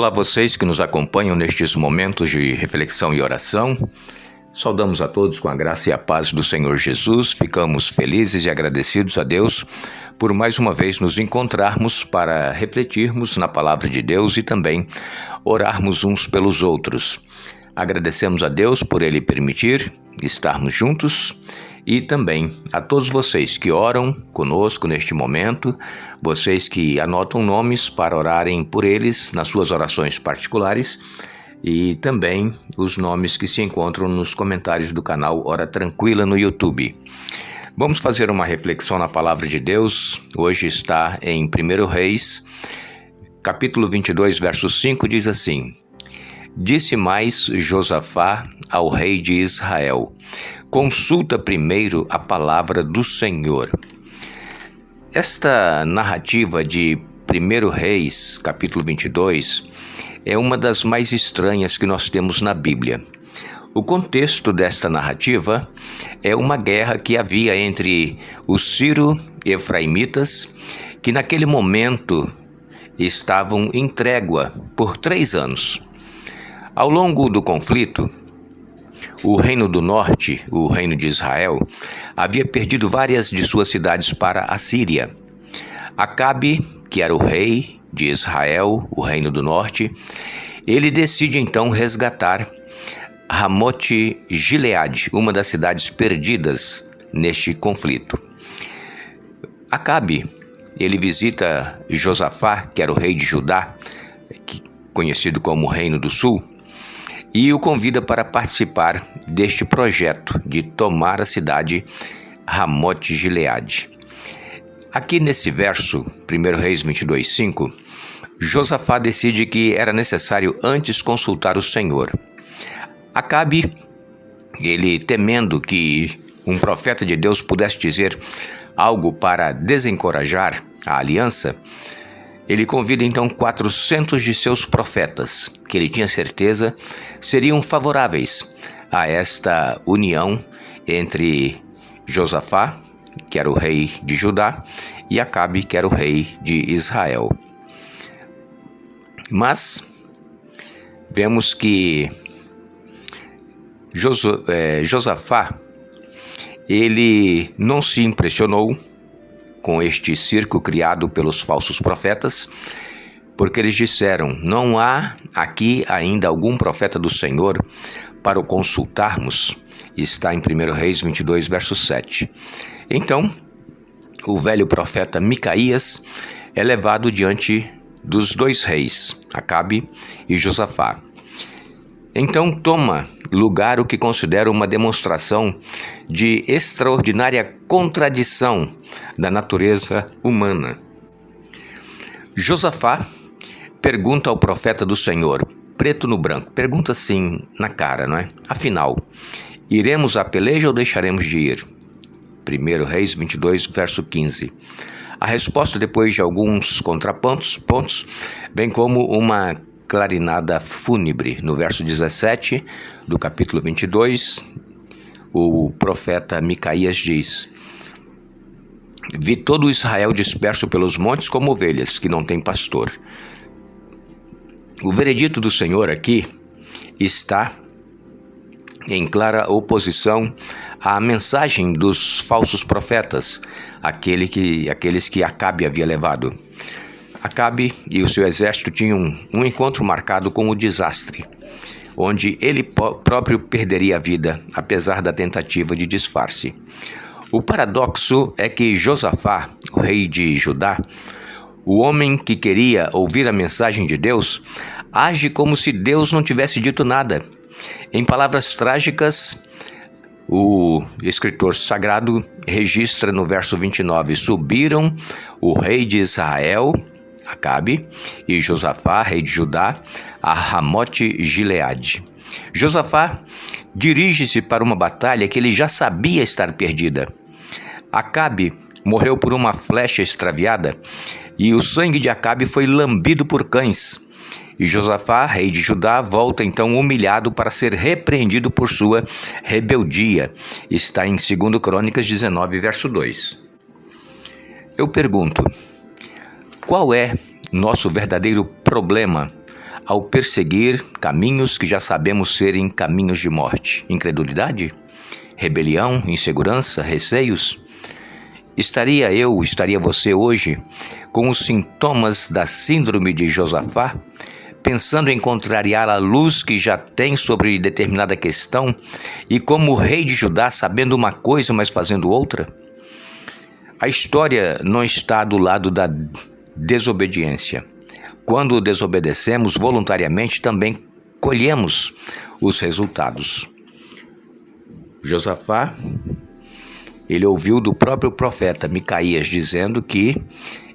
Olá vocês que nos acompanham nestes momentos de reflexão e oração. Saudamos a todos com a graça e a paz do Senhor Jesus. Ficamos felizes e agradecidos a Deus por mais uma vez nos encontrarmos para refletirmos na palavra de Deus e também orarmos uns pelos outros. Agradecemos a Deus por Ele permitir estarmos juntos e também a todos vocês que oram conosco neste momento, vocês que anotam nomes para orarem por eles nas suas orações particulares e também os nomes que se encontram nos comentários do canal Hora Tranquila no YouTube. Vamos fazer uma reflexão na palavra de Deus. Hoje está em 1 Reis, capítulo 22, verso 5, diz assim: Disse mais Josafá ao rei de Israel: consulta primeiro a palavra do Senhor. Esta narrativa de 1 Reis, capítulo 22, é uma das mais estranhas que nós temos na Bíblia. O contexto desta narrativa é uma guerra que havia entre os Sírio-Efraimitas, que naquele momento estavam em trégua por 3 anos. Ao longo do conflito, o reino do norte, o reino de Israel, havia perdido várias de suas cidades para a Síria. Acabe, que era o rei de Israel, o reino do norte, ele decide então resgatar Ramote-Gileade, uma das cidades perdidas neste conflito. Acabe, ele visita Josafá, que era o rei de Judá, conhecido como Reino do Sul, e o convida para participar deste projeto de tomar a cidade Ramote-Gileade. Aqui nesse verso, 1 Reis 22, 5, Josafá decide que era necessário antes consultar o Senhor. Acabe, ele temendo que um profeta de Deus pudesse dizer algo para desencorajar a aliança, ele convida então 400 de seus profetas, que ele tinha certeza seriam favoráveis a esta união entre Josafá, que era o rei de Judá, e Acabe, que era o rei de Israel. Mas vemos que Josafá, ele não se impressionou com este circo criado pelos falsos profetas, porque eles disseram: não há aqui ainda algum profeta do Senhor para o consultarmos. Está em 1 Reis 22, verso 7. Então, o velho profeta Micaías é levado diante dos 2 reis, Acabe e Josafá. Então toma lugar o que considero uma demonstração de extraordinária contradição da natureza humana. Josafá pergunta ao profeta do Senhor, preto no branco, pergunta assim na cara, não é? Afinal, iremos à peleja ou deixaremos de ir? 1 Reis 22, verso 15. A resposta, depois de alguns contrapontos, bem como uma clarinada fúnebre. No verso 17 do capítulo 22, o profeta Micaías diz: vi todo Israel disperso pelos montes como ovelhas que não têm pastor. O veredito do Senhor aqui está em clara oposição à mensagem dos falsos profetas, aqueles que Acabe havia levado. Acabe e o seu exército tinham um encontro marcado com o desastre, onde ele próprio perderia a vida, apesar da tentativa de disfarce. O paradoxo é que Josafá, o rei de Judá, o homem que queria ouvir a mensagem de Deus, age como se Deus não tivesse dito nada. Em palavras trágicas, o escritor sagrado registra no verso 29, subiram o rei de Israel, Acabe, e Josafá, rei de Judá, a Ramote-Gileade. Josafá dirige-se para uma batalha que ele já sabia estar perdida. Acabe morreu por uma flecha extraviada e o sangue de Acabe foi lambido por cães. E Josafá, rei de Judá, volta então humilhado para ser repreendido por sua rebeldia. Está em 2 Crônicas 19, verso 2. Eu pergunto, qual é nosso verdadeiro problema ao perseguir caminhos que já sabemos serem caminhos de morte? Incredulidade? Rebelião? Insegurança? Receios? Estaria você hoje com os sintomas da síndrome de Josafá, pensando em contrariar a luz que já tem sobre determinada questão e como o rei de Judá sabendo uma coisa, mas fazendo outra? A história não está do lado da desobediência. Quando desobedecemos voluntariamente, também colhemos os resultados. Josafá, ele ouviu do próprio profeta Micaías dizendo que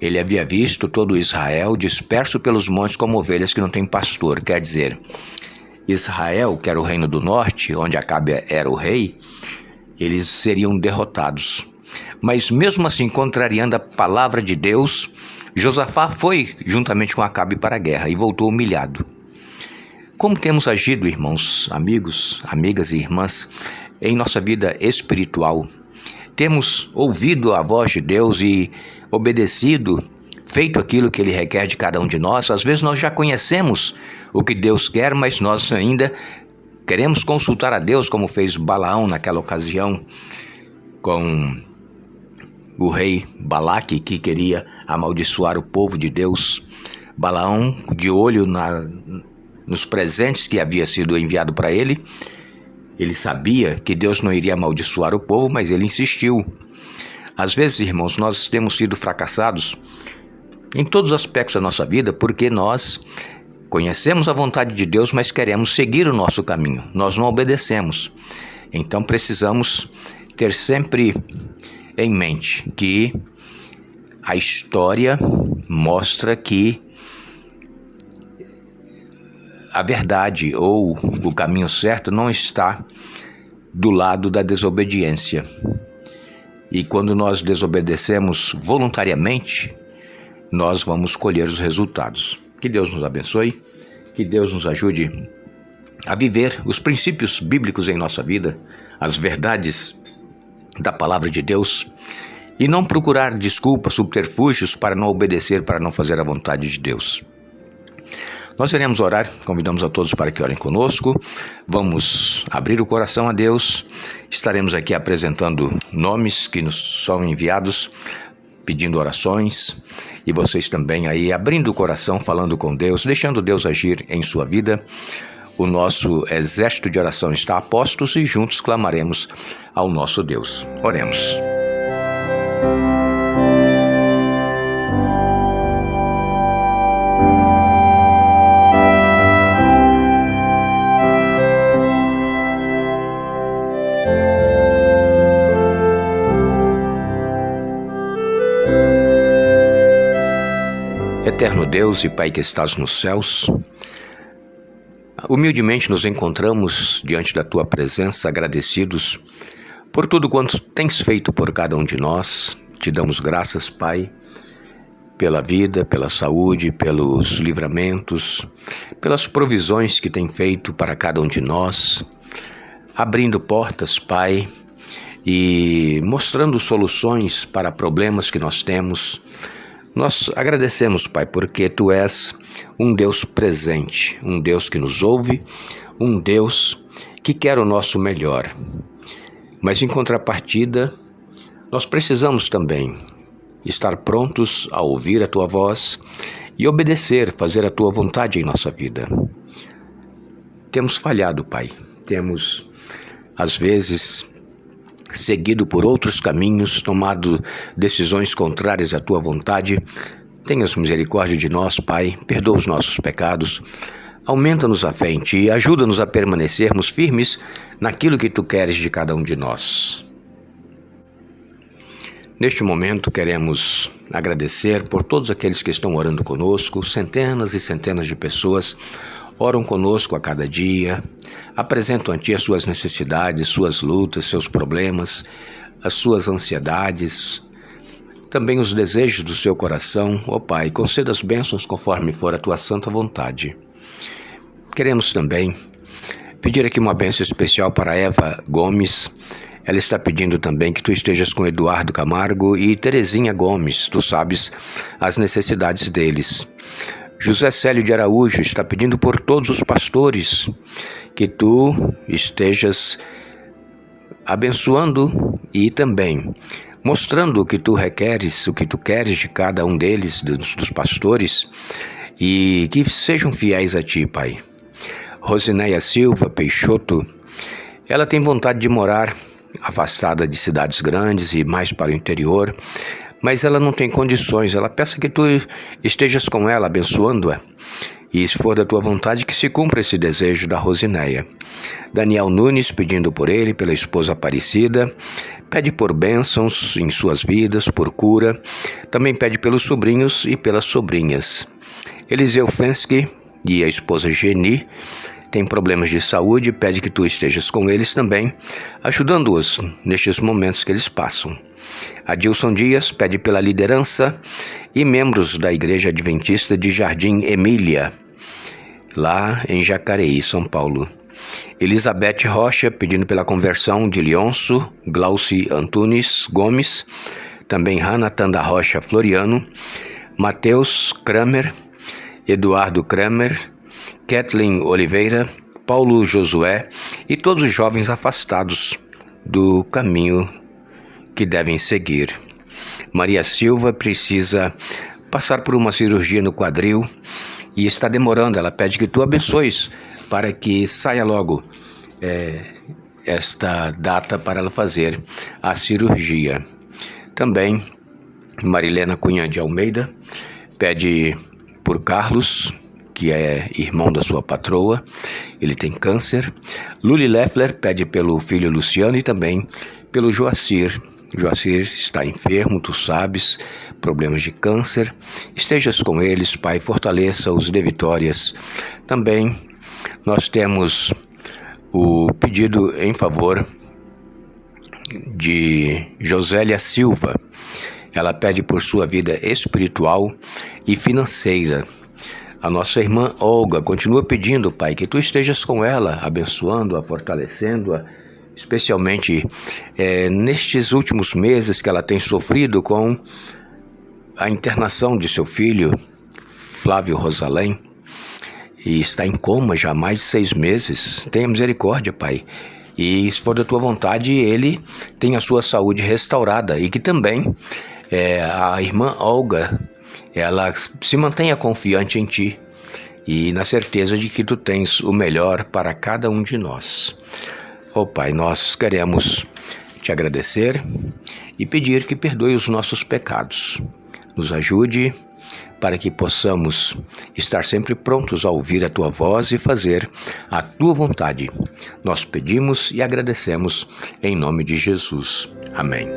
ele havia visto todo Israel disperso pelos montes como ovelhas que não têm pastor. Quer dizer, Israel, que era o reino do norte, onde Acabe era o rei, eles seriam derrotados. Mas mesmo assim, contrariando a palavra de Deus, Josafá foi juntamente com Acabe para a guerra e voltou humilhado. Como temos agido, irmãos, amigos, amigas e irmãs, em nossa vida espiritual? Temos ouvido a voz de Deus e obedecido, feito aquilo que Ele requer de cada um de nós? Às vezes nós já conhecemos o que Deus quer, mas nós ainda queremos consultar a Deus, como fez Balaão naquela ocasião com o rei Balaque, que queria amaldiçoar o povo de Deus. Balaão, de olho nos presentes que havia sido enviado para ele, ele sabia que Deus não iria amaldiçoar o povo, mas ele insistiu. Às vezes, irmãos, nós temos sido fracassados em todos os aspectos da nossa vida porque nós conhecemos a vontade de Deus, mas queremos seguir o nosso caminho. Nós não obedecemos. Então precisamos ter sempre em mente que a história mostra que a verdade ou o caminho certo não está do lado da desobediência. E quando nós desobedecemos voluntariamente, nós vamos colher os resultados. Que Deus nos abençoe, que Deus nos ajude a viver os princípios bíblicos em nossa vida, as verdades da palavra de Deus, e não procurar desculpas, subterfúgios para não obedecer, para não fazer a vontade de Deus. Nós iremos orar, convidamos a todos para que orem conosco, vamos abrir o coração a Deus, estaremos aqui apresentando nomes que nos são enviados, pedindo orações, e vocês também aí abrindo o coração, falando com Deus, deixando Deus agir em sua vida. O nosso exército de oração está a postos e juntos clamaremos ao nosso Deus. Oremos. Eterno Deus e Pai que estás nos céus, humildemente nos encontramos diante da Tua presença, agradecidos por tudo quanto tens feito por cada um de nós. Te damos graças, Pai, pela vida, pela saúde, pelos livramentos, pelas provisões que tem feito para cada um de nós, abrindo portas, Pai, e mostrando soluções para problemas que nós temos. Nós agradecemos, Pai, porque Tu és um Deus presente, um Deus que nos ouve, um Deus que quer o nosso melhor. Mas em contrapartida, nós precisamos também estar prontos a ouvir a Tua voz e obedecer, fazer a Tua vontade em nossa vida. Temos falhado, Pai, temos, às vezes, seguido por outros caminhos, tomado decisões contrárias à Tua vontade. Tenhas misericórdia de nós, Pai, perdoa os nossos pecados, aumenta-nos a fé em Ti, ajuda-nos a permanecermos firmes naquilo que Tu queres de cada um de nós. Neste momento queremos agradecer por todos aqueles que estão orando conosco, centenas e centenas de pessoas oram conosco a cada dia, apresentam a Ti as suas necessidades, suas lutas, seus problemas, as suas ansiedades, também os desejos do seu coração. Ó Pai, conceda as bênçãos conforme for a Tua santa vontade. Queremos também pedir aqui uma bênção especial para Eva Gomes. Ela está pedindo também que Tu estejas com Eduardo Camargo e Terezinha Gomes. Tu sabes as necessidades deles. José Célio de Araújo está pedindo por todos os pastores que tu estejas abençoando e também mostrando o que tu requeres, o que tu queres de cada um deles, dos pastores, e que sejam fiéis a ti, Pai. Rosinéia Silva Peixoto, ela tem vontade de morar afastada de cidades grandes e mais para o interior, mas ela não tem condições. Ela peça que tu estejas com ela, abençoando-a, e se for da tua vontade, que se cumpra esse desejo da Rosinéia. Daniel Nunes pedindo por ele, pela esposa Aparecida, pede por bênçãos em suas vidas, por cura, também pede pelos sobrinhos e pelas sobrinhas. Eliseu Fensky e a esposa Geni tem problemas de saúde, pede que tu estejas com eles também, ajudando-os nestes momentos que eles passam. Adilson Dias pede pela liderança e membros da Igreja Adventista de Jardim Emília, lá em Jacareí, São Paulo. Elizabeth Rocha pedindo pela conversão de Leonço Glauci Antunes Gomes, também Hanatan da Rocha Floriano, Mateus Kramer, Eduardo Kramer, Kathleen Oliveira, Paulo Josué e todos os jovens afastados do caminho que devem seguir. Maria Silva precisa passar por uma cirurgia no quadril e está demorando. Ela pede que tu abençoes para que saia logo esta data para ela fazer a cirurgia. Também Marilena Cunha de Almeida pede por Carlos, que é irmão da sua patroa, ele tem câncer. Luli Leffler pede pelo filho Luciano e também pelo Joacir. Joacir está enfermo, tu sabes, problemas de câncer. Estejas com eles, Pai, fortaleça-os de vitórias. Também nós temos o pedido em favor de Josélia Silva. Ela pede por sua vida espiritual e financeira. A nossa irmã Olga continua pedindo, Pai, que tu estejas com ela, abençoando-a, fortalecendo-a, especialmente nestes últimos meses que ela tem sofrido com a internação de seu filho, Flávio Rosalém, e está em coma já há mais de 6 meses. Tenha misericórdia, Pai, e se for da tua vontade, ele tenha a sua saúde restaurada e que também a irmã Olga, ela se mantenha confiante em ti e na certeza de que tu tens o melhor para cada um de nós. Ó Pai, nós queremos te agradecer e pedir que perdoe os nossos pecados. Nos ajude para que possamos estar sempre prontos a ouvir a tua voz e fazer a tua vontade. Nós pedimos e agradecemos em nome de Jesus. Amém.